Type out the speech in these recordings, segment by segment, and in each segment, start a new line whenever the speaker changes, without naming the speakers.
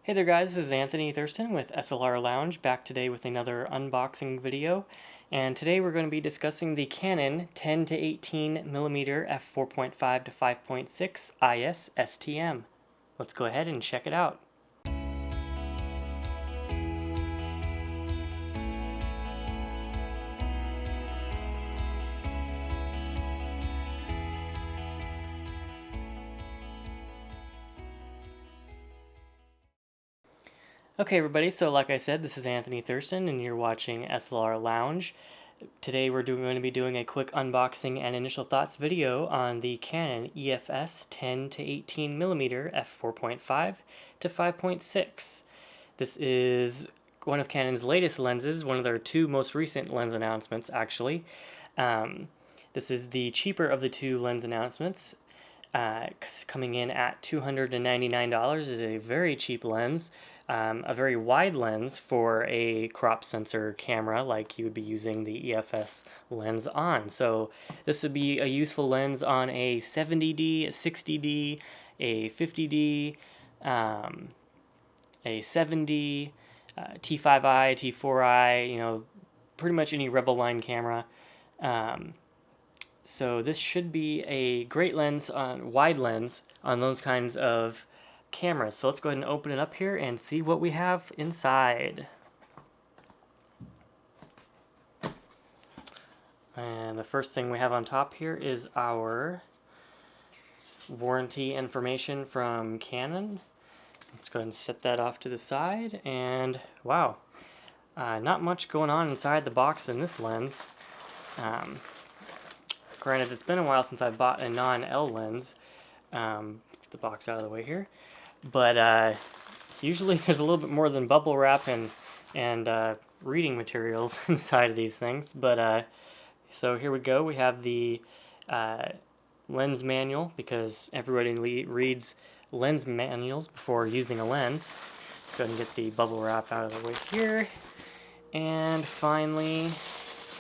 Hey there guys, this is Anthony Thurston with SLR Lounge, back today with another unboxing video. And today we're going to be discussing the Canon 10-18mm f4.5 to 5.6 IS STM. Let's go ahead and check it out. Okay everybody, so like I said, this is Anthony Thurston and you're watching SLR Lounge. Today we're going to be doing a quick unboxing and initial thoughts video on the Canon EFS 10-18mm f4.5 to 5.6. This is one of Canon's latest lenses, one of their two most recent lens announcements actually. This is the cheaper of the two lens announcements, coming in at $299. It is a very cheap lens. A very wide lens for a crop sensor camera like you would be using the EFS lens on. So this would be a useful lens on a 70D, a 60D, a 50D, a 7D, T5i, T4i, pretty much any Rebel line camera. So this should be a great lens, wide lens on those kinds of cameras. So let's go ahead and open it up here and see what we have inside. And the first thing we have on top here is our warranty information from Canon. Let's go ahead and set that off to the side. And wow, not much going on inside the box in this lens. Granted, it's been a while since I bought a non-L lens. Get the box out of the way here. But usually there's a little bit more than bubble wrap and reading materials inside of these things. But so here we go. We have the lens manual, because everybody reads lens manuals before using a lens. Go ahead and get the bubble wrap out of the way here. And finally,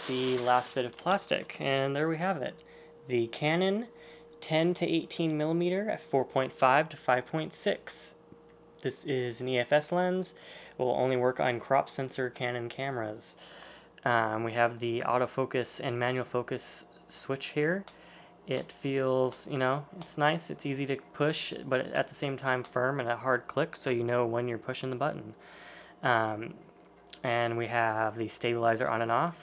the last bit of plastic. And there we have it. The Canon 10-18mm at 4.5 to 5.6. This is an EFS lens. It will only work on crop sensor Canon cameras. We have the autofocus and manual focus switch here. It feels, it's nice. It's easy to push, but at the same time firm and a hard click, so you know when you're pushing the button. And we have the stabilizer on and off.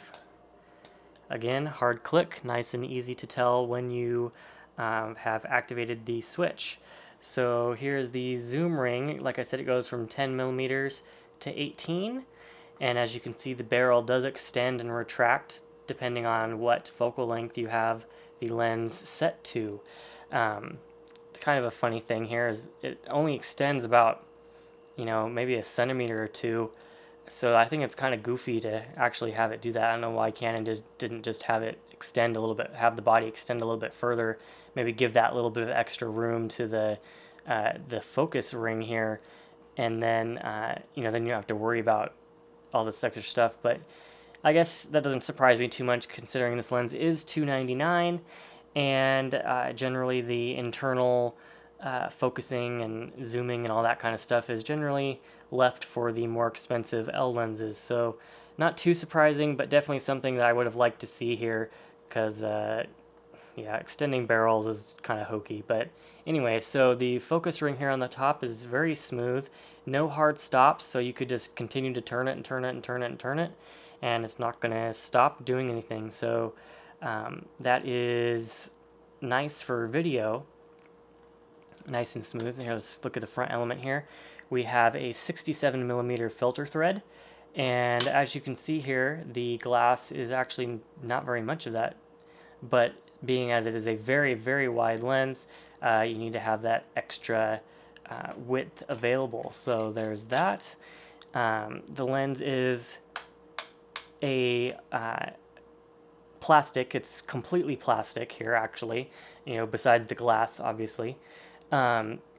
Again, hard click, nice and easy to tell when you have activated the switch. So here's the zoom ring. Like I said, it goes from 10mm to 18, and as you can see, the barrel does extend and retract depending on what focal length you have the lens set to. It's kind of a funny thing here is it only extends about maybe a centimeter or two. So I think it's kind of goofy to actually have it do that. I don't know why Canon didn't just have it extend a little bit, have the body extend a little bit further, maybe give that little bit of extra room to the focus ring here, and then then you don't have to worry about all this extra stuff. But I guess that doesn't surprise me too much, considering this lens is $299, and generally the internal focusing and zooming and all that kind of stuff is generally left for the more expensive L lenses. So not too surprising, but definitely something that I would have liked to see here, because yeah, extending barrels is kind of hokey. But anyway, so the focus ring here on the top is very smooth, no hard stops, so you could just continue to turn it and turn it and turn it and turn it, and it's not going to stop doing anything. So that is nice for video, nice and smooth. Here, let's look at the front element here. We have a 67mm filter thread, and as you can see here, the glass is actually not very much of that, but being as it is a very, very wide lens, you need to have that extra width available. So there's that. The lens is a plastic. It's completely plastic here, actually, besides the glass, obviously.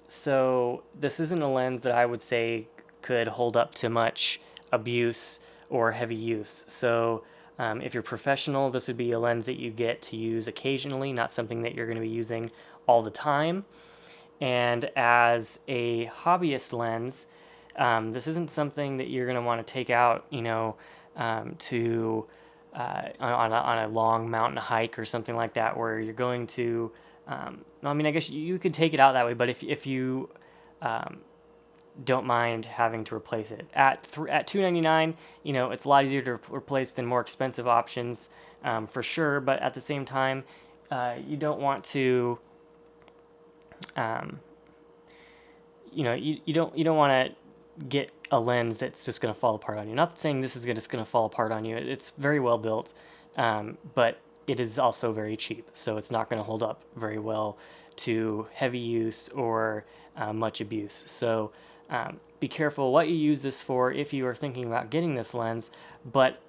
So this isn't a lens that I would say could hold up to much abuse or heavy use. So if you're professional, this would be a lens that you get to use occasionally, not something that you're going to be using all the time. And as a hobbyist lens, This isn't something that you're going to want to take out, to on a long mountain hike or something like that, where you're going to. I mean, I guess you could take it out that way, but if you don't mind having to replace it at $299, it's a lot easier to replace than more expensive options, for sure. But at the same time, you don't want to. You don't want to get a lens that's just going to fall apart on you. Not saying this is just going to fall apart on you. It's very well built, but it is also very cheap, so it's not going to hold up very well to heavy use or much abuse. So be careful what you use this for if you are thinking about getting this lens, but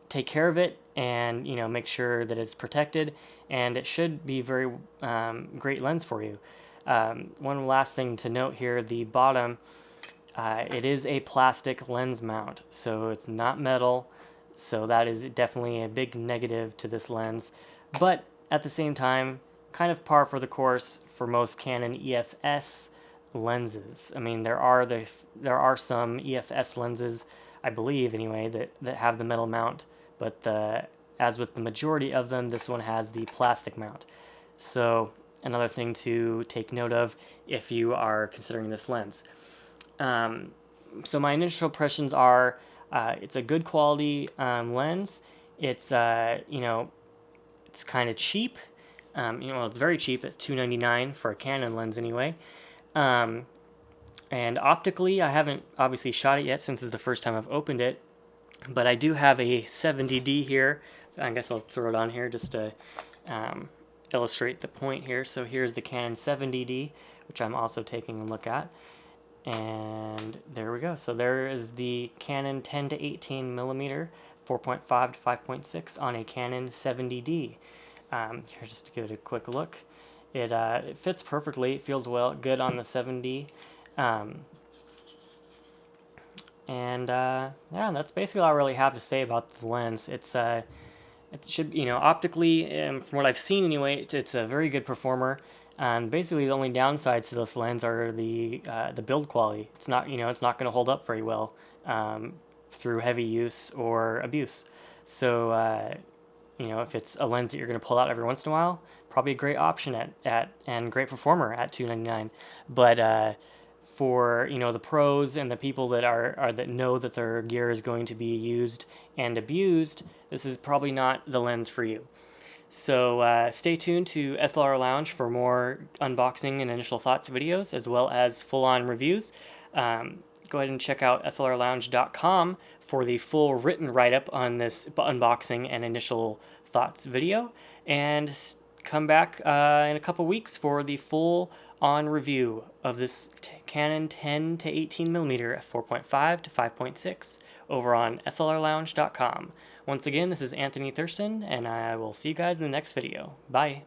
take care of it and make sure that it's protected, and it should be very great lens for you. One last thing to note here, the bottom, it is a plastic lens mount, so it's not metal, so that is definitely a big negative to this lens, but at the same time, kind of par for the course for most Canon EFS lenses. I mean, there are some EFS lenses, I believe anyway, that have the metal mount, but as with the majority of them, this one has the plastic mount. So another thing to take note of if you are considering this lens. So my initial impressions are, it's a good quality lens. It's it's kind of cheap. It's very cheap at $299 for a Canon lens anyway. And optically, I haven't obviously shot it yet since it's the first time I've opened it, but I do have a 70D here. I guess I'll throw it on here just to illustrate the point here. So here's the Canon 70D, which I'm also taking a look at. And there we go. So there is the Canon 10-18mm 4.5 to 5.6 on a Canon 70D. Here, just to give it a quick look. It fits perfectly. It feels good on the 70. Yeah, that's basically all I really have to say about the lens. It should, optically, from what I've seen anyway, it's a very good performer. Basically, the only downsides to this lens are the build quality. It's not going to hold up very well through heavy use or abuse. So, if it's a lens that you're going to pull out every once in a while, probably a great option and great performer at $299. But for the pros and the people that know that their gear is going to be used and abused, this is probably not the lens for you. So stay tuned to SLR Lounge for more unboxing and initial thoughts videos, as well as full-on reviews. Go ahead and check out slrlounge.com for the full written write-up on this unboxing and initial thoughts video. And come back in a couple weeks for the full-on review of this Canon 10-18mm at 4.5 to 5.6 over on slrlounge.com. Once again, this is Anthony Thurston, and I will see you guys in the next video. Bye.